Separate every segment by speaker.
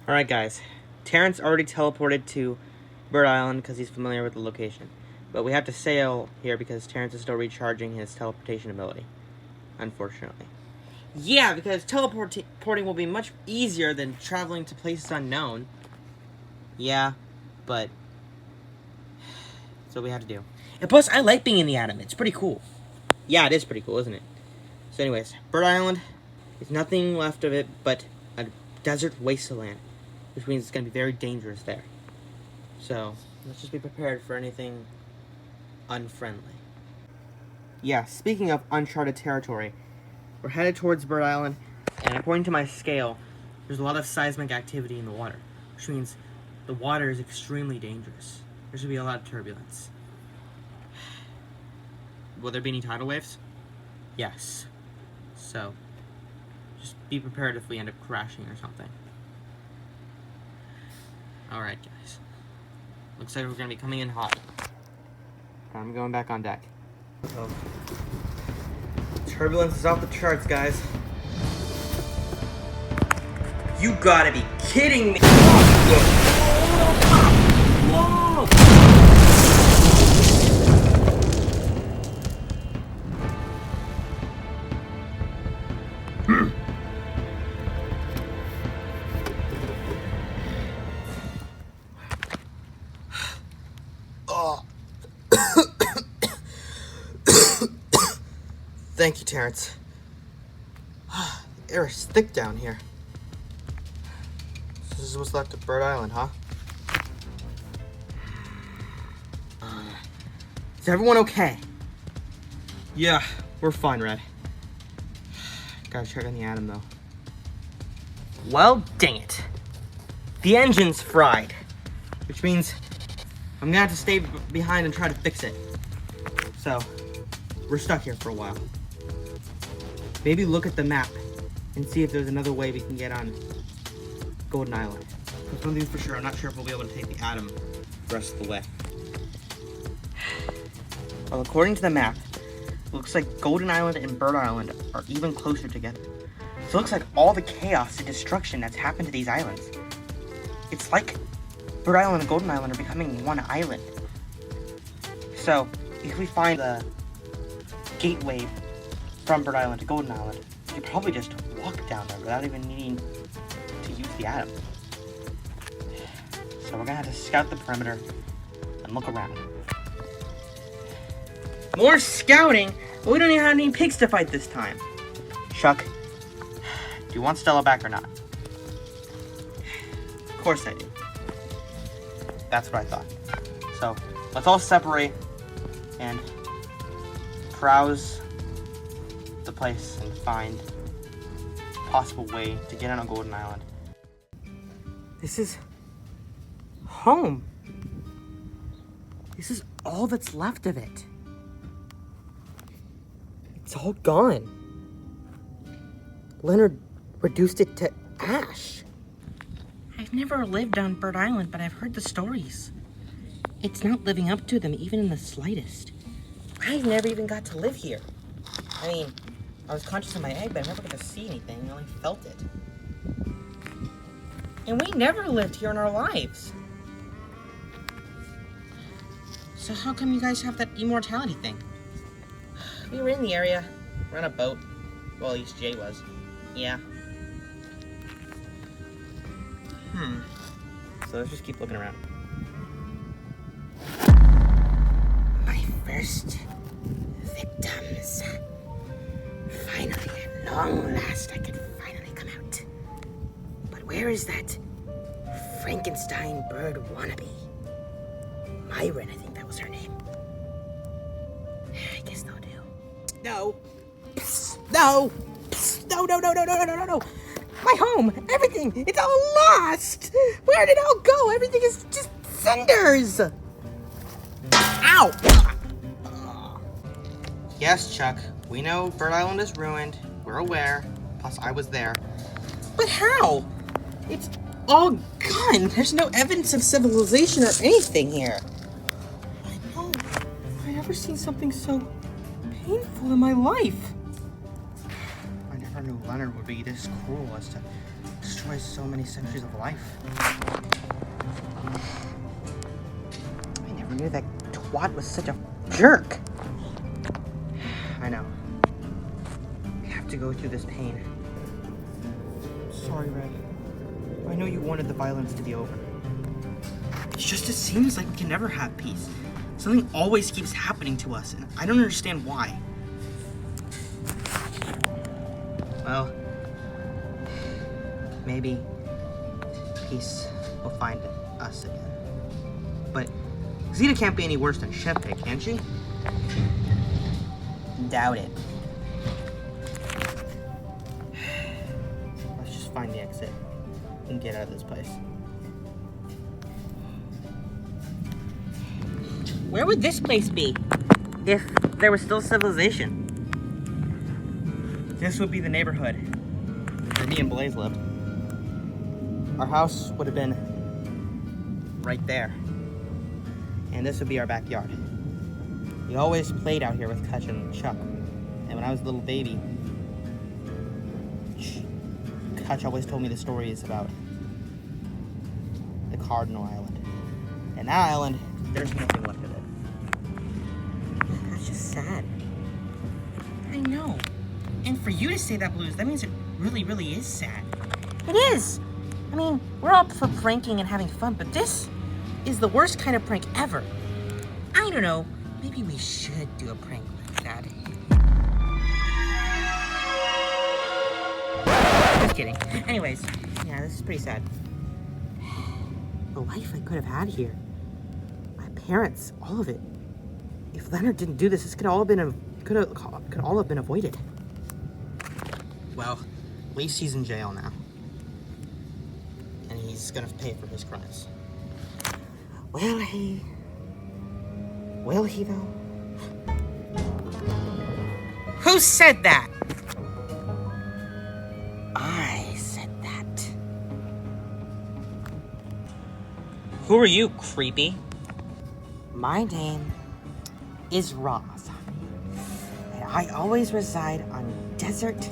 Speaker 1: Alright guys, Terrence already teleported to Bird Island because he's familiar with the location. But we have to sail here because Terrence is still recharging his teleportation ability. Unfortunately. Yeah, because teleporting will be much easier than traveling to places unknown. Yeah, but that's what we have to do. And plus, I like being in the atom. It's pretty cool. Yeah, it is pretty cool, isn't it? So anyways, Bird Island, there's nothing left of it but a desert wasteland, which means it's going to be very dangerous there. So, let's just be prepared for anything unfriendly. Yeah, speaking of uncharted territory, we're headed towards Bird Island, and according to my scale, there's a lot of seismic activity in the water, which means the water is extremely dangerous. There's going to be a lot of turbulence. Will there be any tidal waves? Yes. So, just be prepared if we end up crashing or something. Alright, guys. Looks like we're going to be coming in hot. I'm going back on deck. So, turbulence is off the charts, guys. You gotta be kidding me! Whoa! Oh. Thank you, Terrence. The air is thick down here. This is what's left of Bird Island, huh? Is everyone okay? Yeah, we're fine, Red. Gotta check on the atom, though. Well, dang it. The engine's fried. Which means I'm gonna have to stay behind and try to fix it. So, we're stuck here for a while. Maybe look at the map and see if there's another way we can get on Golden Island. Because one thing's for sure, I'm not sure if we'll be able to take the atom the rest of the way. Well, according to the map, it looks like Golden Island and Bird Island are even closer together. So it looks like all the chaos and destruction that's happened to these islands. It's like Bird Island and Golden Island are becoming one island. So, if we find the gateway from Bird Island to Golden Island, you could probably just walk down there without even needing to use the atom. So we're gonna have to scout the perimeter and look around. More scouting? But we don't even have any pigs to fight this time. Chuck, do you want Stella back or not? Of course I do. That's what I thought. So, let's all separate and browse the place and find a possible way to get on a Golden Island. This is home. This is all that's left of it. It's all gone. Leonard reduced it to ash. I've never lived on Bird Island, but I've heard the stories. It's not living up to them even in the slightest. I've never even got to live here. I mean, I was conscious of my egg, but I never got to see anything. I only felt it. And we never lived here in our lives. So how come you guys have that immortality thing? We were in the area. We're on a boat. Well, at least Jay was. Yeah. So let's just keep looking around. My first victims. Finally, at long last, I could finally come out. But where is that Frankenstein bird wannabe? Myron, I think that was her name. I guess they'll do. No. Psst, no. Psst, no. No. My home, everything, it's all lost. Where did it all go? Everything is just cinders. Ow. Yes, Chuck, we know Bird Island is ruined. We're aware. Plus, I was there. But how? It's all gone. There's no evidence of civilization or anything here. I know. I've never seen something so painful in my life. I never never knew Leonard would be this cruel as to destroy so many centuries of life. I never knew that twat was such a jerk. I know. We have to go through this pain. Sorry, Red. I know you wanted the violence to be over. It seems like we can never have peace. Something always keeps happening to us, and I don't understand why. Well, maybe peace will find us again. But Zeta can't be any worse than Chefpig, can she? Doubt it. Let's just find the exit and get out of this place. Where would this place be if there was still civilization? This would be the neighborhood where me and Blaze lived. Our house would have been right there. And this would be our backyard. We always played out here with Kutch and Chuck. And when I was a little baby, Kutch always told me the stories about the Cardinal Island. And that island, there's nothing left of it. That's just sad. I know. And for you to say that, Blues, that means it really, really is sad. It is! I mean, we're all for pranking and having fun, but this is the worst kind of prank ever. I don't know. Maybe we should do a prank like that. Just kidding. Anyways, yeah, this is pretty sad. The life I could have had here. My parents, all of it. If Leonard didn't do this, this could all have been avoided. Well, at least he's in jail now. And he's gonna pay for his crimes. Will he? Will he, though? Who said that? I said that. Who are you, creepy? My name is Roz. And I always reside on desert,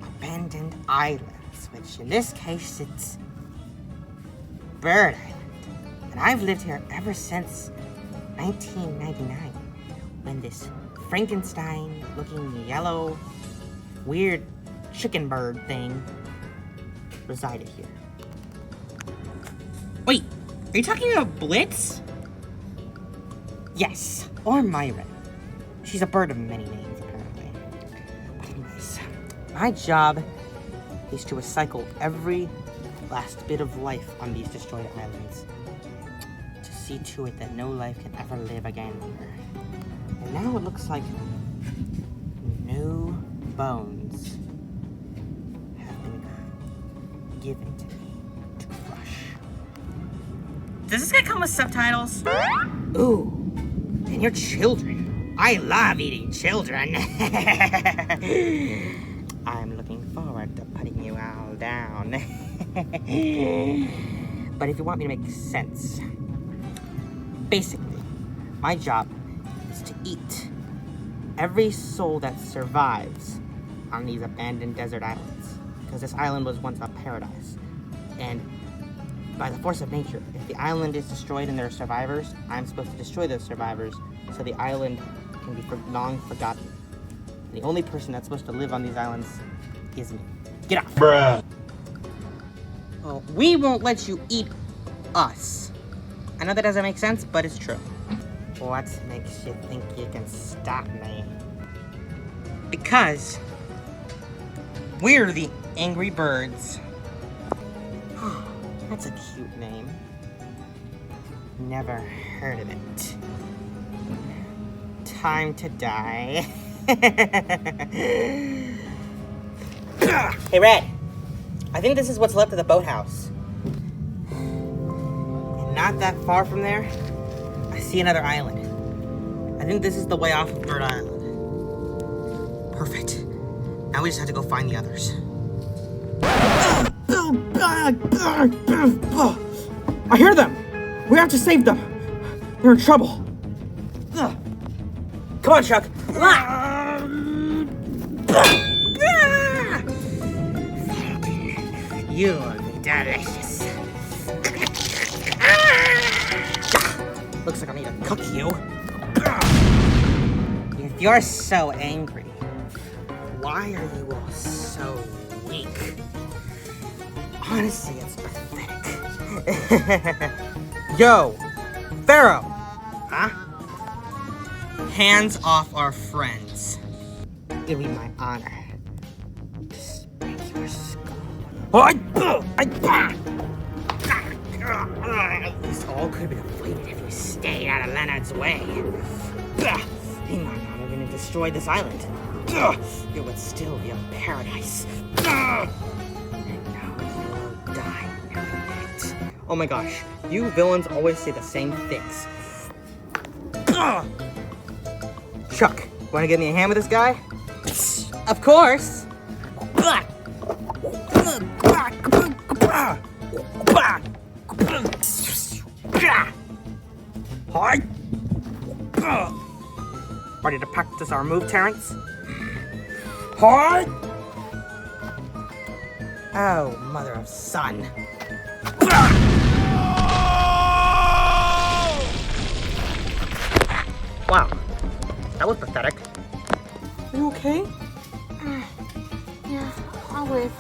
Speaker 1: abandoned islands, which in this case, it's Bird Island. And I've lived here ever since 1999, when this Frankenstein-looking yellow, weird chicken bird thing resided here. Wait, are you talking about Blitz? Yes, or Myra. She's a bird of many names, apparently. But anyways, my job is to recycle every last bit of life on these destroyed islands. To see to it that no life can ever live again here. And now it looks like no bones have been given to me to crush. Does this guy come with subtitles? Ooh, and you're children. I love eating children. I'm looking forward to putting you all down. But if you want me to make sense, basically, my job is to eat every soul that survives on these abandoned desert islands. Because this island was once a paradise. And by the force of nature, if the island is destroyed and there are survivors, I'm supposed to destroy those survivors so the island can be long forgotten. And the only person that's supposed to live on these islands is me. Get off! Bruh! Well, we won't let you eat us. I know that doesn't make sense, but it's true. What makes you think you can stop me? Because we're the Angry Birds. That's a cute name. Never heard of it. Time to die. Hey, Red. I think this is what's left of the boathouse. And not that far from there, I see another island. I think this is the way off of Bird Island. Perfect. Now we just have to go find the others. I hear them! We have to save them! They're in trouble! Come on, Chuck! You will be delicious. Looks like I need to cook you. If you're so angry, why are you all so weak? Honestly, it's pathetic. Yo, Pharaoh! Huh? Hands off our friends. Give me my honor. Just break your skull. This all could have been avoided if you stayed out of Leonard's way. He might not have even destroyed this island. It would still be a paradise. And now you'll die knowing it. Oh my gosh, you villains always say the same things. Chuck, wanna give me a hand with this guy? Of course! Ready to practice our move, Terrence? Hard! Oh, mother of son. Wow, that was pathetic. Are you okay? Yeah, I'll live.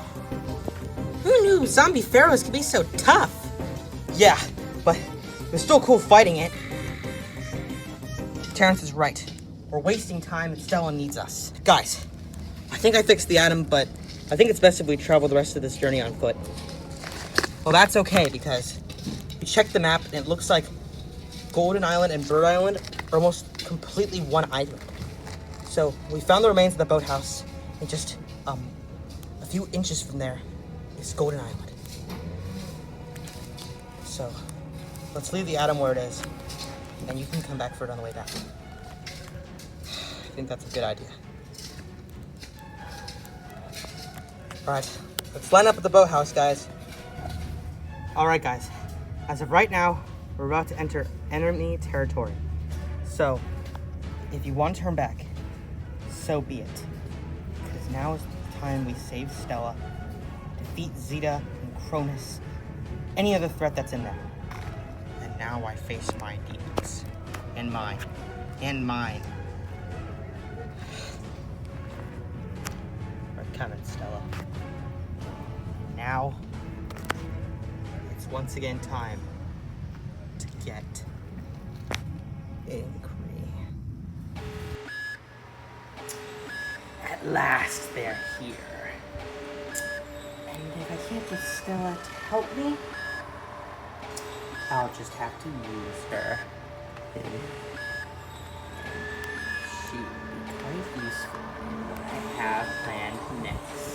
Speaker 1: Who knew zombie pharaohs could be so tough? Yeah, but it was still cool fighting it. Terrence is right. We're wasting time and Stella needs us. Guys, I think I fixed the atom, but I think it's best if we travel the rest of this journey on foot. Well, that's okay, because we checked the map and it looks like Golden Island and Bird Island are almost completely one island. So we found the remains of the boathouse, and just a few inches from there is Golden Island. So let's leave the atom where it is, and you can come back for it on the way back. I think that's a good idea. All right, let's line up at the boathouse, guys. All right, guys. As of right now, we're about to enter enemy territory. So, if you want to turn back, so be it. Because now is the time we save Stella, defeat Zeta and Cronus, any other threat that's in there. And now I face my demons. And mine. And mine. We're coming, Stella. Now, it's once again time to get angry. At last, they're here. And if I can't get Stella to help me, I'll just have to use her. She would be quite useful in what I have planned next.